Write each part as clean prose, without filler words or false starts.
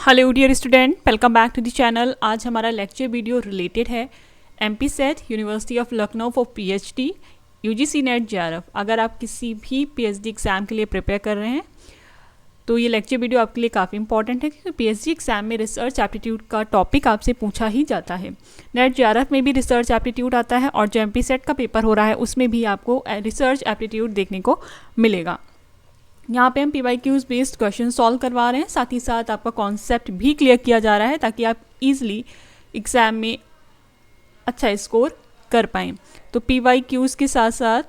Hello dear student, welcome back to the channel. आज हमारा lecture video related है MP SET university of Lucknow for PhD UGC NET JRF. अगर आप किसी भी पीएचडी एग्ज़ाम के लिए प्रिपेयर कर रहे हैं तो ये लेक्चर वीडियो आपके लिए काफ़ी इंपॉर्टेंट है, क्योंकि पीएचडी एग्जाम में रिसर्च एप्टीट्यूड का टॉपिक आपसे पूछा ही जाता है। नेट जेआरएफ में भी रिसर्च एप्टीट्यूड आता है और जो एमपी सेट का पेपर हो रहा है उसमें भी आपको रिसर्च एप्टीट्यूड देखने को मिलेगा। यहाँ पे हम PYQs बेस्ड क्वेश्चन सॉल्व करवा रहे हैं, साथ ही साथ आपका कॉन्सेप्ट भी क्लियर किया जा रहा है ताकि आप इजीली एग्ज़ाम में अच्छा स्कोर कर पाएँ। तो PYQs के साथ साथ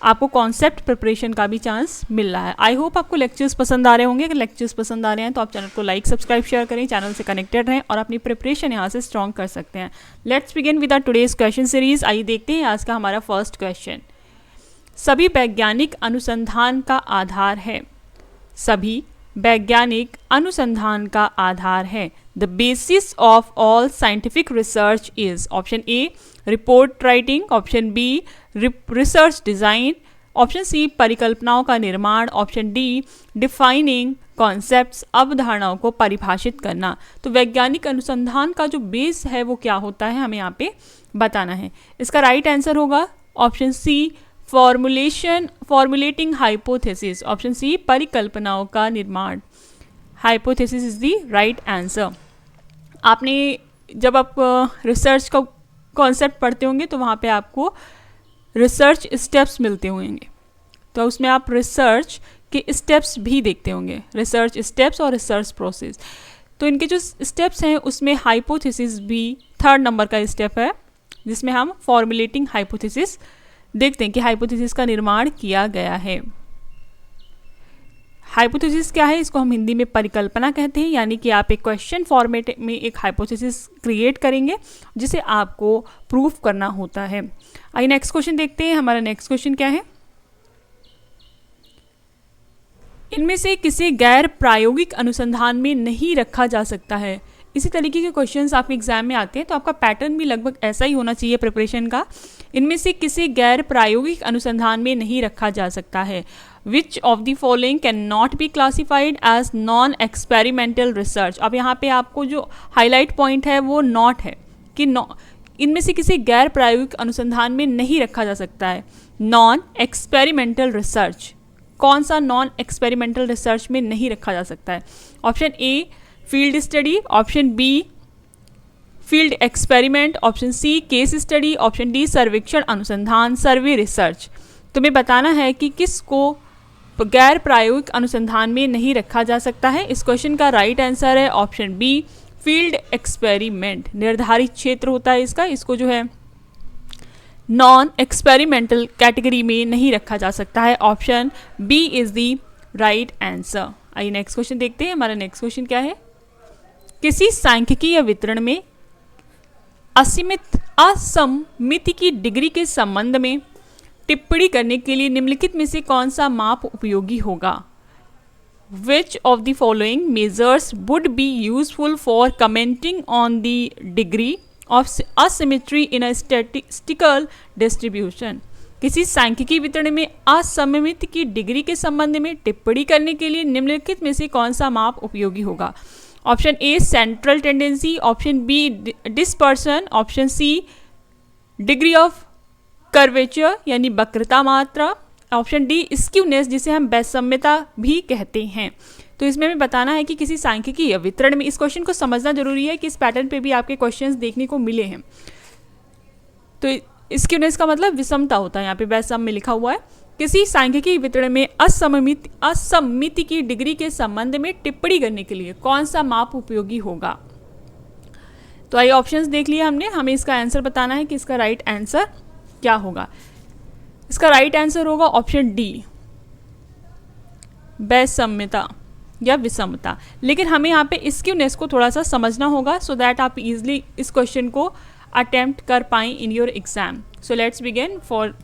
आपको कॉन्सेप्ट प्रिपरेशन का भी चांस मिल रहा है। आई होप आपको लेक्चर्स पसंद आ रहे होंगे। अगर लेक्चर्स पसंद आ रहे हैं तो आप चैनल को लाइक सब्सक्राइब शेयर करें, चैनल से कनेक्टेड रहें और अपनी प्रिपरेशन यहाँ से स्ट्रॉन्ग कर सकते हैं। Let's begin with our today's question series. आइए देखते हैं आज का हमारा फर्स्ट क्वेश्चन। सभी वैज्ञानिक अनुसंधान का आधार है। सभी वैज्ञानिक अनुसंधान का आधार है। The basis of all scientific research is option A report writing, option B research design, option C परिकल्पनाओं का निर्माण, ऑप्शन डी डिफाइनिंग कॉन्सेप्ट्स, अवधारणाओं को परिभाषित करना। तो वैज्ञानिक अनुसंधान का जो बेस है वो क्या होता है, हमें यहाँ पे बताना है। इसका राइट आंसर होगा option C formulating hypothesis, option C परिकल्पनाओं का निर्माण। Hypothesis is the right answer. आपने जब आप रिसर्च का कॉन्सेप्ट पढ़ते होंगे तो वहाँ पे आपको रिसर्च स्टेप्स मिलते होंगे, तो उसमें आप रिसर्च के स्टेप्स भी देखते होंगे, रिसर्च स्टेप्स और रिसर्च प्रोसेस। तो इनके जो स्टेप्स हैं उसमें हाइपोथेसिस भी 3rd नंबर का स्टेप है, जिसमें हम फॉर्मुलेटिंग हाइपोथेसिस देखते हैं कि हाइपोथेसिस का निर्माण किया गया है। हाइपोथेसिस क्या है, इसको हम हिंदी में परिकल्पना कहते हैं, यानी कि आप एक क्वेश्चन फॉर्मेट में एक हाइपोथेसिस क्रिएट करेंगे जिसे आपको प्रूफ करना होता है। आइए नेक्स्ट क्वेश्चन देखते हैं। हमारा नेक्स्ट क्वेश्चन क्या है, इनमें से किसी गैर प्रायोगिक अनुसंधान में नहीं रखा जा सकता है। इसी तरीके के क्वेश्चंस आपके एग्जाम में आते हैं, तो आपका पैटर्न भी लगभग ऐसा ही होना चाहिए प्रिपरेशन का। इनमें से किसी गैर प्रायोगिक अनुसंधान में नहीं रखा जा सकता है। Which of the following can not be classified as non experimental research. अब यहाँ पे आपको जो हाईलाइट पॉइंट है वो नॉट है कि इनमें से किसी गैर प्रायोगिक अनुसंधान में नहीं रखा जा सकता है। नॉन एक्सपेरिमेंटल रिसर्च, कौन सा नॉन एक्सपेरिमेंटल रिसर्च में नहीं रखा जा सकता है? Option A field study, option B field experiment, option C case study, option D सर्वेक्षण अनुसंधान सर्वे रिसर्च। तुम्हें बताना है कि किसको गैर प्रायोगिक अनुसंधान में नहीं रखा जा सकता है। इस क्वेश्चन का राइट आंसर है ऑप्शन बी फील्ड एक्सपेरिमेंट। निर्धारित क्षेत्र होता है इसका, इसको जो है नॉन एक्सपेरिमेंटल कैटेगरी में नहीं रखा जा सकता है। Option B is the right answer. आइए नेक्स्ट क्वेश्चन देखते हैं। हमारा नेक्स्ट क्वेश्चन क्या है, किसी सांख्यिकीय वितरण में असममिति की डिग्री के संबंध में टिप्पणी करने के लिए निम्नलिखित में से कौन सा माप उपयोगी होगा? Which of the following measures would be useful for commenting on the degree of asymmetry in a statistical distribution? किसी सांख्यिकी वितरण में असममिति की डिग्री के संबंध में टिप्पणी करने के लिए निम्नलिखित में से कौन सा माप उपयोगी होगा? Option A central tendency, option B dispersion, option C degree of curvature यानी वक्रता मात्रा, ऑप्शन डी स्क्यूनेस जिसे हम वैषम्यता भी कहते हैं। तो इसमें हमें बताना है कि किसी सांख्यिकीय वितरण में, इस क्वेश्चन को समझना जरूरी है कि इस पैटर्न पे भी आपके क्वेश्चंस देखने को मिले हैं। तो स्क्यूनेस का मतलब विषमता होता है, यहाँ पे वैषम्य लिखा हुआ है। किसी सांख्यिकीय वितरण में असममिति की डिग्री के संबंध में टिप्पणी करने के लिए कौन सा माप उपयोगी होगा? तो आइए ऑप्शंस देख लिया हमने, हमें इसका आंसर बताना है कि इसका राइट आंसर क्या होगा। इसका राइट आंसर होगा ऑप्शन डी वैषम्यता या विषमता। लेकिन हमें यहाँ पे स्क्यूनेस को थोड़ा सा समझना होगा सो दैट आप इजीली इस क्वेश्चन को अटेम्प्ट कर पाएँ in your exam. So let's begin for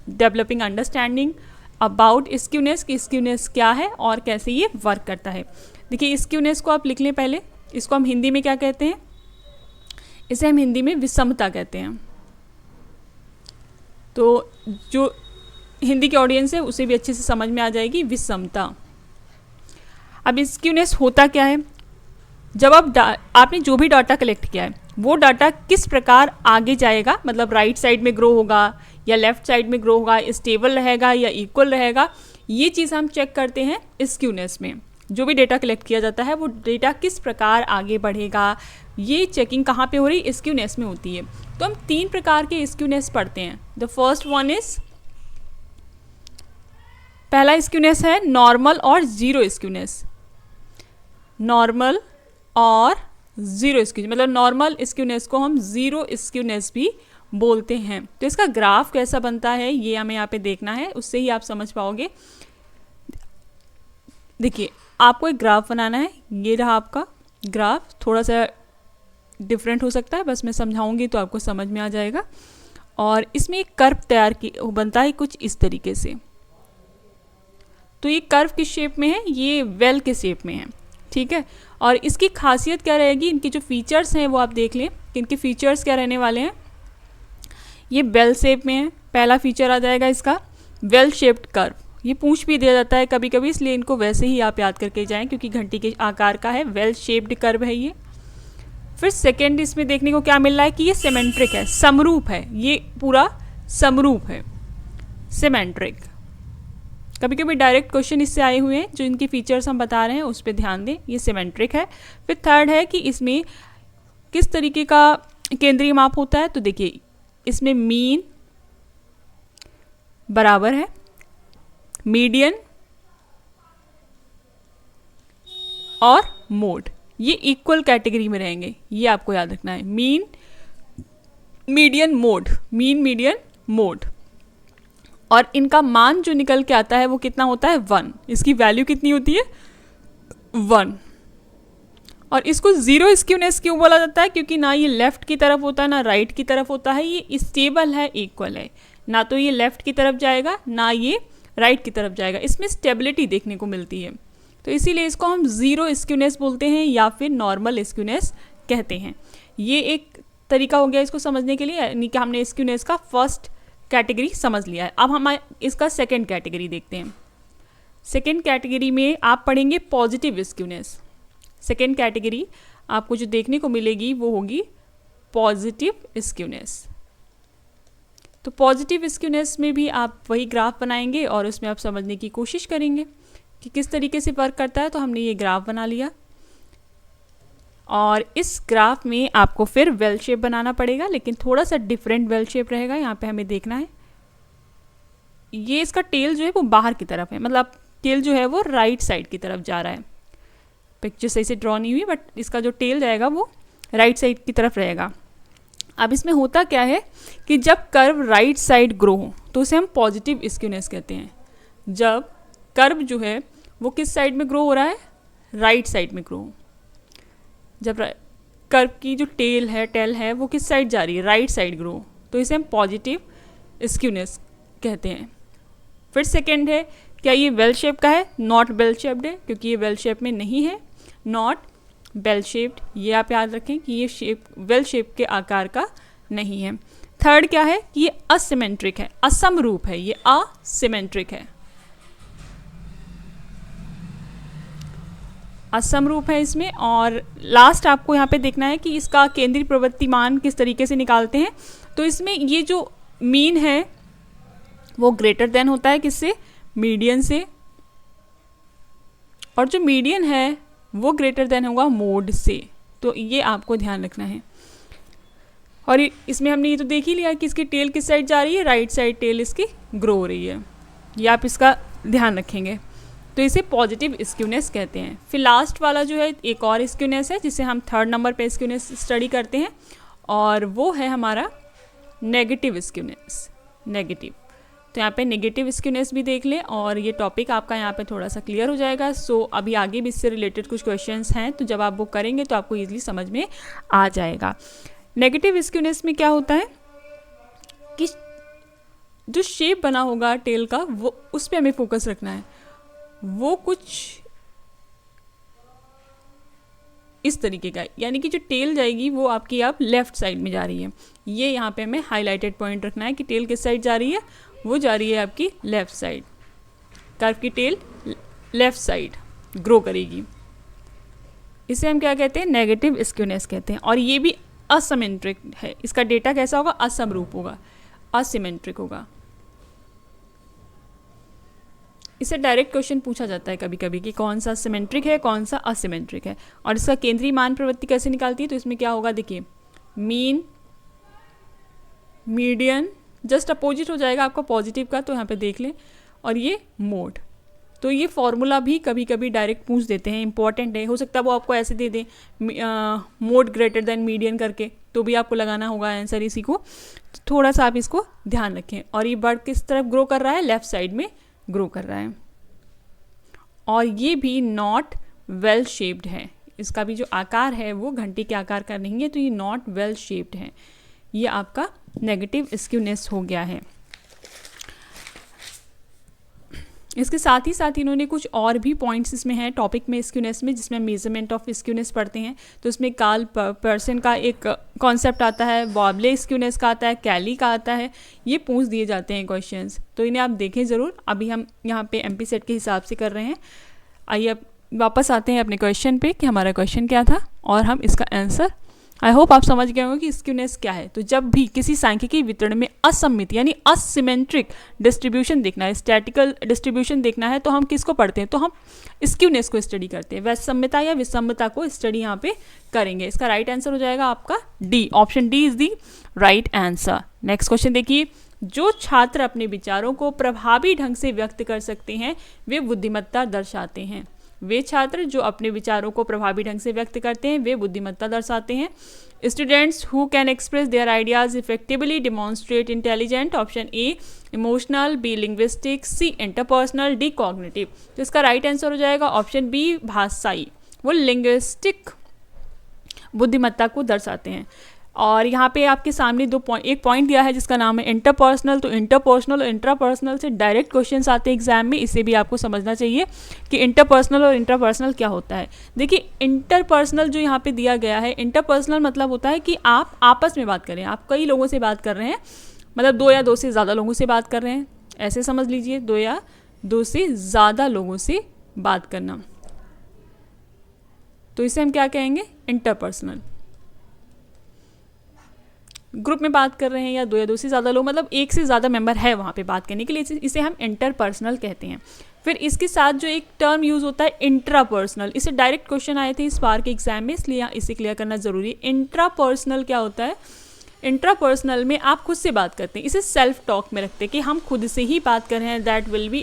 developing understanding about skewness कि स्क्यूनेस क्या है और कैसे ये वर्क करता है। देखिए स्क्यूनेस को आप लिख लें पहले, इसको हम हिंदी में क्या कहते हैं? इसे हम हिंदी में विषमता कहते हैं। तो जो हिंदी के ऑडियंस है उसे भी अच्छे से समझ में आ जाएगी विषमता। अब स्क्यूनेस होता क्या है, जब आपने जो भी डाटा कलेक्ट किया है वो डाटा किस प्रकार आगे जाएगा, मतलब राइट साइड में ग्रो होगा या लेफ्ट साइड में ग्रो होगा, स्टेबल रहेगा या इक्वल रहेगा, ये चीज़ हम चेक करते हैं स्क्यूनेस में। जो भी डेटा कलेक्ट किया जाता है वो डेटा किस प्रकार आगे बढ़ेगा, ये चेकिंग कहाँ पे हो रही है, स्क्यूनेस में होती है। तो हम 3 प्रकार के स्क्यूनेस पढ़ते हैं। द फर्स्ट वन इज, पहला स्क्यूनेस है नॉर्मल और जीरो स्क्यूनेस। नॉर्मल और जीरो स्क्यूनेस, मतलब नॉर्मल स्क्यूनेस को हम जीरो स्क्यूनेस भी बोलते हैं। तो इसका ग्राफ कैसा बनता है ये हमें यहाँ पे देखना है, उससे ही आप समझ पाओगे। देखिए, आपको एक ग्राफ बनाना है, ये रहा आपका ग्राफ, थोड़ा सा डिफरेंट हो सकता है, बस मैं समझाऊंगी तो आपको समझ में आ जाएगा। और इसमें एक कर्व बनता है कुछ इस तरीके से। तो ये कर्व किस शेप में है, ये वेल के शेप में है, ठीक है। और इसकी खासियत क्या रहेगी, इनकी जो फीचर्स हैं वो आप देख लें कि इनके फीचर्स क्या रहने वाले हैं। ये बेल शेप में है, पहला फीचर आ जाएगा इसका वेल शेप्ड कर्व। ये पूछ भी दिया जाता है कभी कभी, इसलिए इनको वैसे ही आप याद करके जाएं क्योंकि घंटी के आकार का है, वेल शेप्ड कर्व है ये। फिर सेकेंड इसमें देखने को क्या मिल रहा है कि ये सिमेट्रिक है, समरूप है, ये पूरा समरूप है, सिमेट्रिक। कभी कभी डायरेक्ट क्वेश्चन इससे आए हुए हैं, जो इनकी फीचर्स हम बता रहे हैं उस पर ध्यान दें, ये सिमेट्रिक है। फिर थर्ड है कि इसमें किस तरीके का केंद्रीय माप होता है। तो देखिए, इसमें मीन बराबर है, मीडियन और मोड, ये इक्वल कैटेगरी में रहेंगे, ये आपको याद रखना है। Mean, median, mode, mean, median, mode. और इनका मान जो निकल के आता है वो कितना होता है, 1। इसकी वैल्यू कितनी होती है, 1। और इसको जीरो स्क्यूनेस क्यों बोला जाता है, क्योंकि ना ये लेफ्ट की तरफ होता है ना राइट की तरफ होता है, ये स्टेबल है, इक्वल है, ना तो ये लेफ्ट की तरफ जाएगा ना ये राइट की तरफ जाएगा, इसमें स्टेबिलिटी देखने को मिलती है। तो इसीलिए इसको हम जीरो स्क्यूनेस बोलते हैं या फिर नॉर्मल स्क्यूनेस कहते हैं। ये एक तरीका हो गया इसको समझने के लिए, यानी कि हमने स्क्यूनेस का फर्स्ट कैटेगरी समझ लिया है। अब हम इसका सेकेंड कैटेगरी देखते हैं। सेकेंड कैटेगरी में आप पढ़ेंगे पॉजिटिव स्क्यूनेस। सेकेंड कैटेगरी आपको जो देखने को मिलेगी वो होगी पॉजिटिव स्क्यूनेस। तो पॉजिटिव स्क्यूनेस में भी आप वही ग्राफ बनाएंगे और उसमें आप समझने की कोशिश करेंगे कि किस तरीके से वर्क करता है। तो हमने ये ग्राफ बना लिया और इस ग्राफ में आपको फिर वेल शेप बनाना पड़ेगा, लेकिन थोड़ा सा डिफरेंट वेल शेप रहेगा। यहाँ पे हमें देखना है ये इसका टेल जो है वो बाहर की तरफ है, मतलब टेल जो है वो राइट साइड की तरफ जा रहा है। पिक्चर सही से ड्रॉ नहीं हुई, बट इसका जो टेल जाएगा वो राइट साइड की तरफ रहेगा। अब इसमें होता क्या है कि जब कर्व राइट साइड ग्रो हो तो उसे हम पॉजिटिव स्क्यूनेस कहते हैं। जब कर्व जो है वो किस साइड में ग्रो हो रहा है, राइट साइड में ग्रो हो। जब कर्व की जो टेल है वो किस साइड जा रही है, राइट साइड ग्रो, तो इसे हम पॉजिटिव स्क्यूनेस कहते हैं। फिर सेकेंड है, क्या ये वेल शेप का है, नॉट बेल शेप्ड है, क्योंकि ये वेल शेप में नहीं है, नॉट बेल शेप्ड, ये आप याद रखें कि ये शेप वेल शेप के आकार का नहीं है। थर्ड क्या है कि ये असिमेट्रिक है, असमरूप है, ये असिमेट्रिक है, असमरूप है इसमें। और लास्ट आपको यहाँ पे देखना है कि इसका केंद्रीय प्रवृत्ति मान किस तरीके से निकालते हैं। तो इसमें ये जो मीन है वो ग्रेटर देन होता है किससे, मीडियन से, और जो मीडियन है वो ग्रेटर देन होगा मोड से। तो ये आपको ध्यान रखना है। और इसमें हमने ये तो देख ही लिया कि इसकी टेल किस साइड जा रही है, राइट साइड टेल इसकी ग्रो हो रही है, ये आप इसका ध्यान रखेंगे। तो इसे पॉजिटिव स्क्यूनेस कहते हैं। फिर लास्ट वाला जो है एक और स्क्यूनेस है जिसे हम थर्ड नंबर पे स्क्यूनेस स्टडी करते हैं, और वो है हमारा नेगेटिव स्क्यूनेस, नेगेटिव। तो यहाँ पे नेगेटिव स्क्यूनेस भी देख लें और ये टॉपिक आपका यहाँ पे थोड़ा सा क्लियर हो जाएगा। सो अभी आगे भी इससे रिलेटेड कुछ क्वेश्चंस हैं, तो जब आप वो करेंगे तो आपको ईजिली समझ में आ जाएगा। नेगेटिव स्क्यूनेस में क्या होता है कि जो शेप बना होगा टेल का वो उस पर हमें फोकस रखना है, वो कुछ इस तरीके का, यानी कि जो टेल जाएगी वो आपकी आप लेफ्ट साइड में जा रही है। ये यहाँ पे हमें हाईलाइटेड पॉइंट रखना है कि टेल किस साइड जा रही है, वो जा रही है आपकी लेफ्ट साइड, कर्व की टेल लेफ्ट साइड। ग्रो करेगी। इसे हम क्या कहते हैं, नेगेटिव स्क्यूनेस कहते हैं। और ये भी असिमेट्रिक है, इसका डेटा कैसा होगा, असमरूप होगा, असिमेट्रिक होगा। इसे डायरेक्ट क्वेश्चन पूछा जाता है कभी कभी कि कौन सा सिमेट्रिक है, कौन सा असिमेट्रिक है। और इसका केंद्रीय मान प्रवृत्ति कैसे निकालती है, तो इसमें क्या होगा, देखिए मीन, मीडियन, जस्ट अपोजिट हो जाएगा आपका पॉजिटिव का, तो यहाँ पे देख लें, और ये मोड। तो ये फॉर्मूला भी कभी कभी डायरेक्ट पूछ देते हैं, इंपॉर्टेंट है। हो सकता है वो आपको ऐसे दे दें, मोड ग्रेटर देन मीडियन करके, तो भी आपको लगाना होगा आंसर इसी को। तो थोड़ा सा आप इसको ध्यान रखें। और ये बर्ड किस तरफ ग्रो कर रहा है, लेफ्ट साइड में ग्रो कर रहा है। और ये भी नॉट वेल शेप्ड है, इसका भी जो आकार है वो घंटी के आकार का नहीं है, तो ये नॉट वेल शेप्ड है। ये आपका नेगेटिव स्क्यूनेस हो गया है। इसके साथ ही इन्होंने कुछ और भी पॉइंट्स इसमें हैं टॉपिक में स्क्यूनेस में, जिसमें मेजरमेंट ऑफ स्क्यूनेस पढ़ते हैं। तो इसमें कार्ल पर्सन का एक कॉन्सेप्ट आता है, वॉबले स्क्यूनेस का आता है, कैली का आता है। ये पूछ दिए जाते हैं क्वेश्चंस, तो इन्हें आप देखें ज़रूर। अभी हम यहाँ पे एमपी सेट के हिसाब से कर रहे हैं। आइए अब वापस आते हैं अपने क्वेश्चन पे कि हमारा क्वेश्चन क्या था और हम इसका आंसर, आई होप आप समझ गए होंगे कि स्क्यूनेस क्या है। तो जब भी किसी सांख्यिकी वितरण में असममित यानी असिमेट्रिक डिस्ट्रीब्यूशन देखना है, स्टैटिकल डिस्ट्रीब्यूशन देखना है, तो हम किसको पढ़ते हैं, तो हम स्क्यूनेस को स्टडी करते हैं। वैषम्यता या विषमता को स्टडी यहाँ पे करेंगे। इसका राइट आंसर हो जाएगा आपका D, option D is the right answer. Next question देखिए, जो छात्र अपने विचारों को प्रभावी ढंग से व्यक्त कर सकते हैं वे बुद्धिमत्ता दर्शाते हैं। वे छात्र जो अपने विचारों को प्रभावी ढंग से व्यक्त करते हैं वे बुद्धिमत्ता दर्शाते हैं। Students who can express their ideas effectively demonstrate intelligent, option A emotional, B linguistic, C interpersonal, D cognitive. तो इसका राइट आंसर हो जाएगा ऑप्शन बी भाषाई, वो लिंग्विस्टिक बुद्धिमत्ता को दर्शाते हैं। और यहाँ पे आपके सामने एक पॉइंट दिया है जिसका नाम है इंटरपर्सनल। तो इंटरपर्सनल और इंट्रापर्सनल से डायरेक्ट क्वेश्चंस आते हैं एग्जाम में, इसे भी आपको समझना चाहिए कि इंटरपर्सनल और इंट्रापर्सनल क्या होता है। देखिए इंटरपर्सनल जो यहाँ पे दिया गया है, इंटरपर्सनल मतलब होता है कि आप आपस में बात करें, आप कई लोगों से बात कर रहे हैं, मतलब दो या दो से ज़्यादा लोगों से बात कर रहे हैं, ऐसे समझ लीजिए, दो या दो से ज़्यादा लोगों से बात करना, तो इसे हम क्या कहेंगे, इंटरपर्सनल। ग्रुप में बात कर रहे हैं या दो या दो से ज़्यादा लोग, मतलब एक से ज़्यादा मेंबर है वहाँ पे बात करने के लिए, इसे हम इंटरपर्सनल कहते हैं। फिर इसके साथ जो एक टर्म यूज़ होता है इंट्रापर्सनल, इसे डायरेक्ट क्वेश्चन आए थे इस बार के एग्जाम में, इसलिए इसे क्लियर करना ज़रूरी है। इंट्रापर्सनल क्या होता है, इंट्रापर्सनल में आप खुद से बात करते हैं, इसे सेल्फ टॉक में रखते हैं कि हम खुद से ही बात कर रहे हैं, that will be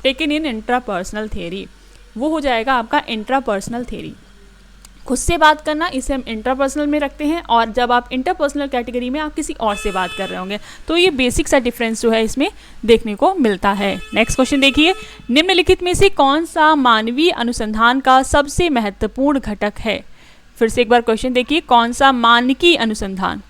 taken in intrapersonal theory, वो हो जाएगा आपका इंट्रापर्सनल थियरी। खुद से बात करना इसे हम इंट्रापर्सनल में रखते हैं, और जब आप इंटरपर्सनल कैटेगरी में आप किसी और से बात कर रहे होंगे, तो ये बेसिक सा डिफरेंस जो है इसमें देखने को मिलता है। नेक्स्ट क्वेश्चन देखिए, निम्नलिखित में से कौन सा मानवीय अनुसंधान का सबसे महत्वपूर्ण घटक है। फिर से एक बार क्वेश्चन देखिए, कौन सा मानकीय अनुसंधान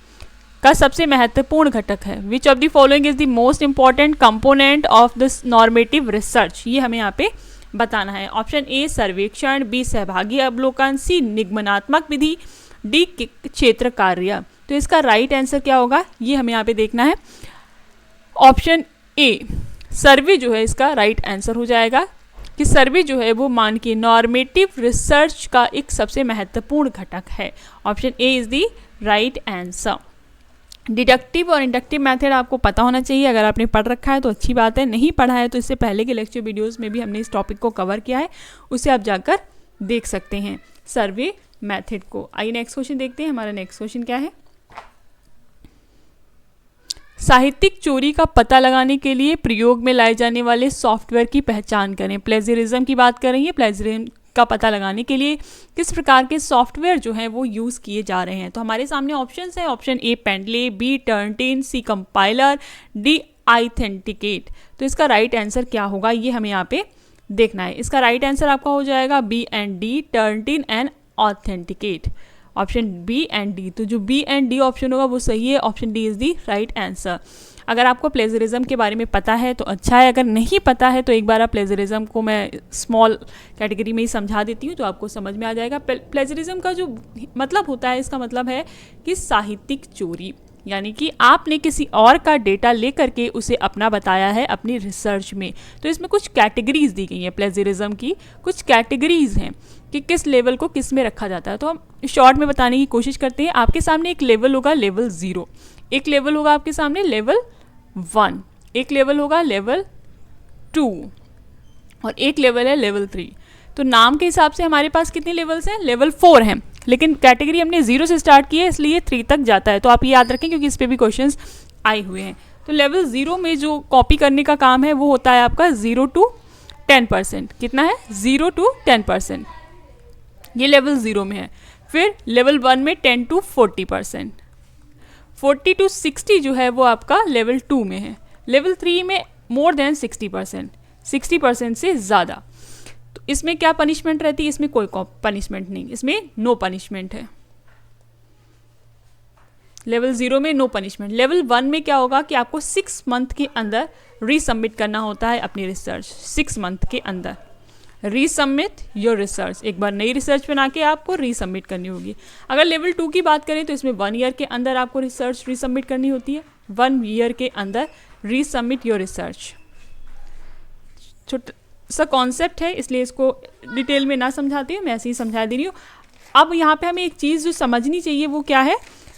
का सबसे महत्वपूर्ण घटक है। Which of the following is the most important component of this normative research, ये हमें यहाँ पे बताना है। ऑप्शन ए सर्वेक्षण, बी सहभागी अवलोकन, सी निगमनात्मक विधि, डी क्षेत्र कार्य। तो इसका राइट आंसर क्या होगा, ये हमें यहाँ पे देखना है। ऑप्शन ए सर्वे जो है इसका राइट आंसर हो जाएगा, कि सर्वे जो है वो मानकीय नॉर्मेटिव रिसर्च का एक सबसे महत्वपूर्ण घटक है। Option A is the right answer. Deductive और इंडक्टिव मेथड आपको पता होना चाहिए, अगर आपने पढ़ रखा है तो अच्छी बात है, नहीं पढ़ा है तो इससे पहले के लेक्चर वीडियोस में भी हमने इस टॉपिक को कवर किया है, उसे आप जाकर देख सकते हैं सर्वे मेथड को। आइए नेक्स्ट क्वेश्चन देखते हैं, हमारा नेक्स्ट क्वेश्चन क्या है। साहित्यिक चोरी का पता लगाने के लिए प्रयोग में लाए जाने वाले सॉफ्टवेयर की पहचान करें। प्लेजरिज्म की बात कर रही है, प्लेजरिज्म का पता लगाने के लिए किस प्रकार के सॉफ्टवेयर जो हैं वो यूज़ किए जा रहे हैं। तो हमारे सामने ऑप्शंस हैं, option A Pendle, B Turnitin, C compiler, D iThenticate. तो इसका राइट आंसर क्या होगा, ये हमें यहाँ पे देखना है। इसका राइट आंसर आपका हो जाएगा B and D, Turnitin and iThenticate. Option B and D, तो जो बी एंड डी ऑप्शन होगा वो सही है, option D is the right answer. अगर आपको प्लेजरिज्म के बारे में पता है तो अच्छा है, अगर नहीं पता है तो एक बार आप प्लेजरिज्म को मैं स्मॉल कैटेगरी में ही समझा देती हूँ तो आपको समझ में आ जाएगा। प्लेजरिज्म का जो मतलब होता है, इसका मतलब है कि साहित्यिक चोरी, यानी कि आपने किसी और का डेटा ले करके उसे अपना बताया है अपनी रिसर्च में। तो इसमें कुछ कैटेगरीज दी गई हैं, प्लेजरिज्म की कुछ कैटेगरीज हैं कि किस लेवल को किस में रखा जाता है। तो हम शॉर्ट में बताने की कोशिश करते हैं। आपके सामने एक लेवल होगा लेवल 0, एक लेवल होगा आपके सामने लेवल 1, एक लेवल होगा लेवल 2 और एक लेवल है लेवल 3। तो नाम के हिसाब से हमारे पास कितने लेवल्स हैं? लेवल 4 हैं, लेकिन कैटेगरी हमने 0 से स्टार्ट की है इसलिए 3 तक जाता है। तो आप ये याद रखें क्योंकि इस पर भी क्वेश्चंस आए हुए हैं। तो लेवल 0 में जो कॉपी करने का काम है वो होता है आपका 0 to 10%। कितना है? 0 to 10%, ये लेवल 0 में है। फिर लेवल 1 में 10 to 40%, 40 to 60 जो है वो आपका लेवल 2 में है। लेवल 3 में मोर देन 60%, 60% से ज़्यादा। तो इसमें क्या पनिशमेंट रहती है? इसमें कोई पनिशमेंट नहीं, इसमें नो पनिशमेंट है। लेवल 0 में नो पनिशमेंट। लेवल 1 में क्या होगा कि आपको 6 मंथ के अंदर रीसबमिट करना होता है अपनी रिसर्च। 6 मंथ के अंदर रीसबमिट योर रिसर्च, एक बार नई रिसर्च बना के आपको रीसबमिट करनी होगी। अगर लेवल 2 की बात करें तो इसमें 1 ईयर के अंदर आपको रिसर्च रीसबमिट करनी होती है। 1 ईयर के अंदर रीसबमिट योर रिसर्च। छोटा सा कॉन्सेप्ट है इसलिए इसको डिटेल में ना समझाती हूँ, मैं ऐसे ही समझा दे रही हूँ। अब यहाँ पे हमें एक चीज़ जो समझनी चाहिए वो क्या है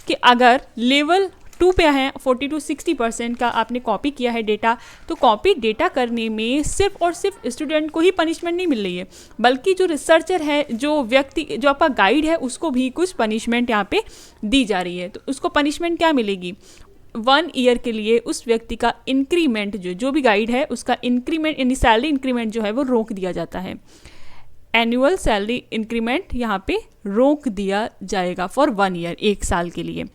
कि अगर लेवल 2 पे है 40 to 60% का आपने कॉपी किया है डेटा, तो कॉपी डेटा करने में सिर्फ और सिर्फ स्टूडेंट को ही पनिशमेंट नहीं मिल रही है, बल्कि जो रिसर्चर है, जो व्यक्ति, जो आपका गाइड है, उसको भी कुछ पनिशमेंट यहाँ पे दी जा रही है। तो उसको पनिशमेंट क्या मिलेगी? 1 ईयर के लिए उस व्यक्ति का इंक्रीमेंट, जो भी गाइड है उसका इंक्रीमेंट यानी सैलरी इंक्रीमेंट जो है वो रोक दिया जाता है। एनुअल सैलरी इंक्रीमेंट यहाँ पे रोक दिया जाएगा फॉर 1 ईयर, 1 साल के लिए।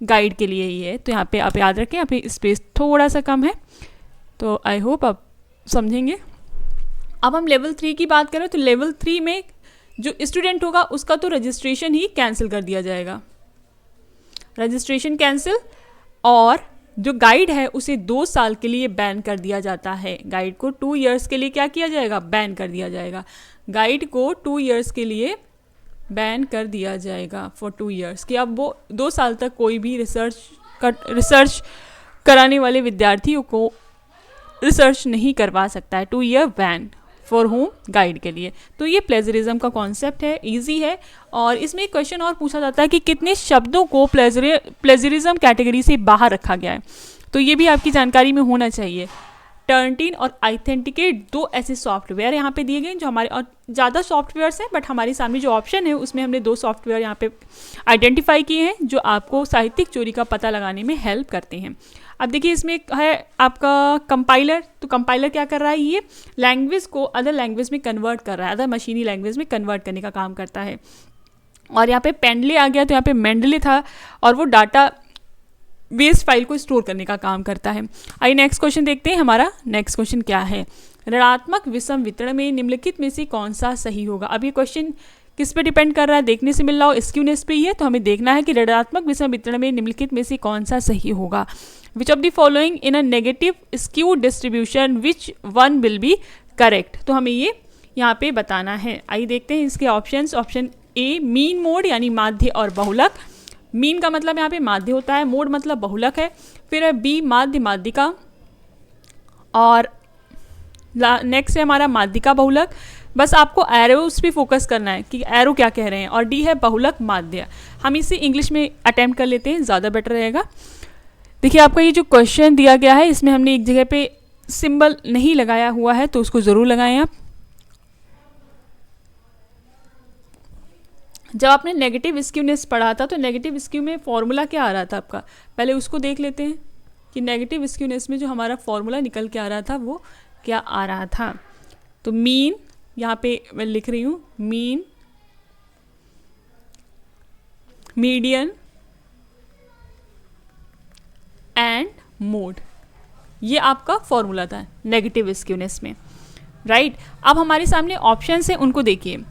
गाइड के लिए ही है, तो यहाँ पे आप याद रखें, यहाँ पे स्पेस थोड़ा सा कम है, तो आई होप आप समझेंगे। अब हम लेवल 3 की बात करें तो लेवल 3 में जो स्टूडेंट होगा उसका तो रजिस्ट्रेशन ही कैंसिल कर दिया जाएगा, रजिस्ट्रेशन कैंसिल, और जो गाइड है उसे 2 साल के लिए बैन कर दिया जाता है। गाइड को 2 इयर्स के लिए क्या किया जाएगा? बैन कर दिया जाएगा। गाइड को 2 इयर्स के लिए बैन कर दिया जाएगा फॉर 2 इयर्स, कि अब वो 2 साल तक कोई भी रिसर्च कराने वाले विद्यार्थियों को रिसर्च नहीं करवा सकता है। 2 year ban for home? Guide के लिए। तो ये प्लेजरिज्म का कॉन्सेप्ट है, इजी है। और इसमें एक क्वेश्चन और पूछा जाता है कि कितने शब्दों को प्लेजरिज्म कैटेगरी से बाहर रखा गया है, तो ये भी आपकी जानकारी में होना चाहिए। टर्नटिन और आइथेंटिकेट 2 ऐसे सॉफ्टवेयर यहाँ पे दिए गए जो हमारे, और ज़्यादा सॉफ्टवेयर्स हैं बट हमारे सामने जो ऑप्शन है उसमें हमने 2 सॉफ्टवेयर यहाँ पे आइडेंटिफाई किए हैं जो आपको साहित्यिक चोरी का पता लगाने में हेल्प करते हैं। अब देखिए इसमें है आपका कंपाइलर। तो कंपाइलर क्या कर रहा है? ये लैंग्वेज को अदर लैंग्वेज में कन्वर्ट कर रहा है, अदर मशीनी लैंग्वेज में कन्वर्ट करने का काम करता है। और यहाँ पे पेंडले आ गया तो यहाँ पे मेंडले था, और वो डाटा बेस फाइल को स्टोर करने का काम करता है। आइए नेक्स्ट क्वेश्चन देखते हैं। हमारा नेक्स्ट क्वेश्चन क्या है? ऋणात्मक विषम वितरण में निम्नलिखित में से कौन सा सही होगा? अब ये क्वेश्चन किस पे डिपेंड कर रहा है? देखने से मिल रहा हो स्क्यूनेस पे ही है, तो हमें देखना है कि ऋणात्मक विषम वितरण में निम्नलिखित में से कौन सा सही होगा। विच of the following in a negative skew distribution which one will be correct? तो हमें ये यहाँ पे बताना है। आइए देखते हैं इसके options. Option A mean mode यानी माध्य और बहुलक। मीन का मतलब यहाँ पे माध्य होता है, मोड मतलब बहुलक है। फिर है बी माध्य माध्यिका, और नेक्स्ट है हमारा माध्यिका बहुलक। बस आपको एरोस पे फोकस करना है कि एरो क्या कह रहे हैं। और डी है बहुलक माध्य। हम इसे इंग्लिश में अटेम्प्ट कर लेते हैं, ज़्यादा बेटर रहेगा। देखिए आपका ये जो क्वेश्चन दिया गया है इसमें हमने एक जगह पे सिंबल नहीं लगाया हुआ है, तो उसको ज़रूर लगाएं आप। जब आपने नेगेटिव स्क्यूनेस पढ़ा था तो नेगेटिव स्क्यू में फॉर्मूला क्या आ रहा था आपका, पहले उसको देख लेते हैं कि नेगेटिव स्क्यूनेस में जो हमारा फॉर्मूला निकल के आ रहा था वो क्या आ रहा था। तो मीन, यहाँ पे मैं लिख रही हूँ मीन, मीडियन एंड मोड, ये आपका फॉर्मूला था नेगेटिव स्क्यूनेस में, राइट। अब हमारे सामने ऑप्शन है, उनको देखिए।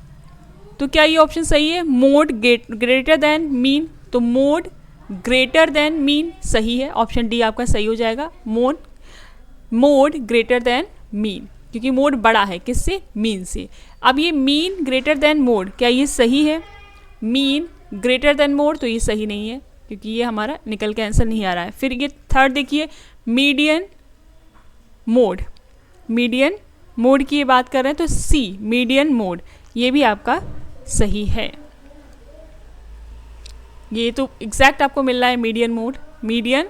तो क्या ये ऑप्शन सही है? मोड ग्रेटर देन मीन, तो मोड ग्रेटर देन मीन सही है, ऑप्शन डी आपका सही हो जाएगा। मोड ग्रेटर देन मीन, क्योंकि मोड बड़ा है किससे? मीन से। अब ये मीन ग्रेटर देन मोड, क्या ये सही है? मीन ग्रेटर देन मोड, तो ये सही नहीं है क्योंकि ये हमारा निकल के आंसर नहीं आ रहा है। फिर ये थर्ड देखिए, मीडियन मोड, मीडियन मोड की ये बात कर रहे हैं तो सी मीडियन मोड, ये भी आपका सही है। ये तो एग्जैक्ट आपको मिल रहा है मीडियन मोड, मीडियन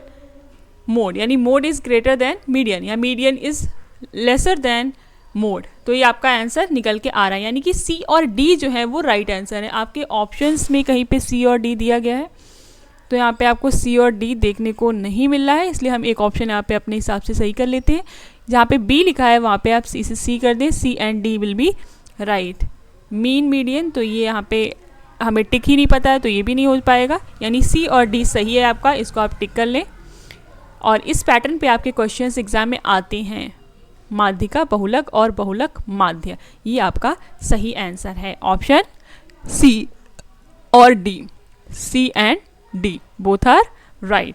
मोड यानी mode is greater than median या median is lesser than mode, तो ये आपका आंसर निकल के आ रहा है। यानी कि सी और डी जो है वो राइट आंसर है। आपके ऑप्शंस में कहीं पे सी और डी दिया गया है, तो यहाँ पे आपको सी और डी देखने को नहीं मिल रहा है, इसलिए हम एक ऑप्शन यहाँ पे अपने हिसाब से सही कर लेते हैं। जहाँ पे बी लिखा है वहाँ पे आप सी से सी कर दें, C and D will be right. Mean median, तो ये यहाँ पे हमें टिक ही नहीं पता है, तो ये भी नहीं हो पाएगा, यानी सी और डी सही है आपका, इसको आप टिक कर लें। और इस पैटर्न पे आपके क्वेश्चंस एग्जाम में आते हैं, माध्यिका बहुलक और बहुलक माध्य, ये आपका सही आंसर है ऑप्शन सी और D, C and D both are right.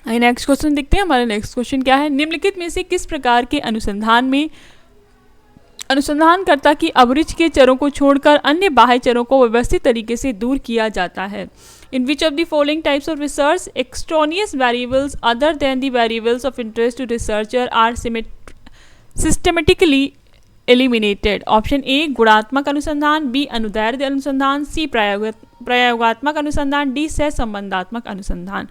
Next question देखते हैं। हमारा नेक्स्ट क्वेश्चन क्या है, निम्नलिखित में से किस प्रकार के अनुसंधान में अनुसंधानकर्ता की अभिरुचि के चरों को छोड़कर अन्य बाह्य चरों को व्यवस्थित तरीके से दूर किया जाता है। In which of the following types of research extraneous variables other than the variables of interest to researcher are systematically eliminated? Option A गुणात्मक अनुसंधान, बी अनुदैर्ध्य अनुसंधान, सी प्रयोगात्मक अनुसंधान, डी सहसंबंधात्मक अनुसंधान।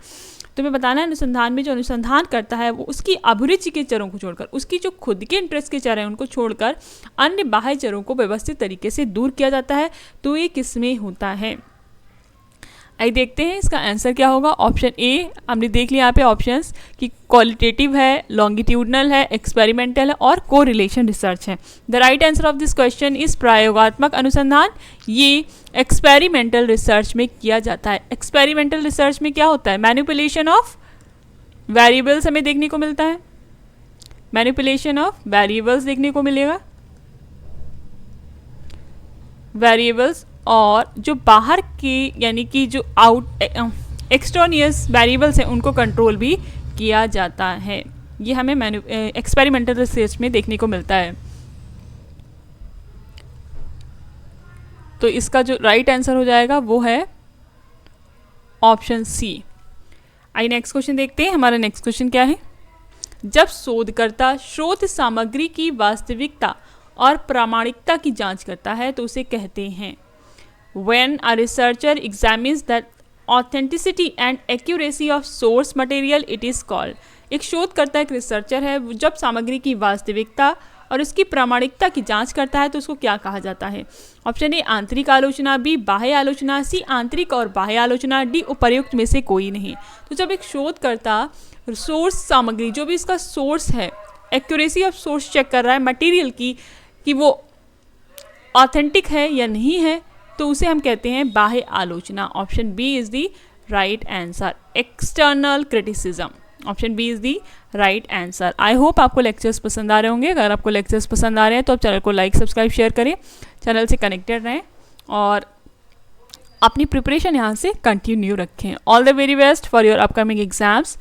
तुम्हें बताना है अनुसंधान में जो अनुसंधान करता है वो उसकी अभिरुचि के चरों को छोड़कर, उसकी जो खुद के इंटरेस्ट के चर हैं उनको छोड़कर अन्य बाह्य चरों को व्यवस्थित तरीके से दूर किया जाता है, तो ये किसमें होता है? आइए देखते हैं इसका आंसर क्या होगा। ऑप्शन ए हमने देख लिया यहाँ पे ऑप्शंस कि क्वालिटेटिव है, लॉन्गिट्यूडनल है, एक्सपेरिमेंटल है और कोरिलेशन रिसर्च है। The right answer of this question is प्रयोगात्मक अनुसंधान, ये एक्सपेरिमेंटल रिसर्च में किया जाता है। एक्सपेरिमेंटल रिसर्च में क्या होता है, मैनिपुलेशन ऑफ वेरिएबल्स हमें देखने को मिलता है, मैनिपुलेशन ऑफ वेरिएबल्स देखने को मिलेगा, वेरिएबल्स, और जो बाहर के यानी कि जो एक्सट्रानियस वेरिएबल्स हैं उनको कंट्रोल भी किया जाता है। ये हमें एक्सपेरिमेंटल रिसर्च में देखने को मिलता है। तो इसका जो राइट आंसर हो जाएगा वो है ऑप्शन सी। आइए नेक्स्ट क्वेश्चन देखते हैं। हमारा नेक्स्ट क्वेश्चन क्या है, जब शोधकर्ता स्रोत सामग्री की वास्तविकता और प्रामाणिकता की जांच करता है तो उसे कहते हैं। When a researcher examines the authenticity and accuracy of source material, it is called। एक शोधकर्ता एक रिसर्चर है, जब सामग्री की वास्तविकता और उसकी प्रामाणिकता की जांच करता है तो उसको क्या कहा जाता है? ऑप्शन ए आंतरिक आलोचना, बी बाह्य आलोचना, सी आंतरिक और बाह्य आलोचना, डी उपर्युक्त में से कोई नहीं। तो जब एक शोधकर्ता सोर्स सामग्री जो भी इसका सोर्स है, एक्यूरेसी ऑफ सोर्स चेक कर रहा है मटेरियल की कि वो ऑथेंटिक है या नहीं है, तो उसे हम कहते हैं बाह्य आलोचना। Option B is the right answer, external criticism. Option B is the right answer. I hope आपको लेक्चर्स पसंद आ रहे होंगे। अगर आपको लेक्चर्स पसंद आ रहे हैं तो आप चैनल को लाइक सब्सक्राइब शेयर करें, चैनल से कनेक्टेड रहें और अपनी प्रिपरेशन यहाँ से कंटिन्यू रखें। All the very best for your upcoming exams.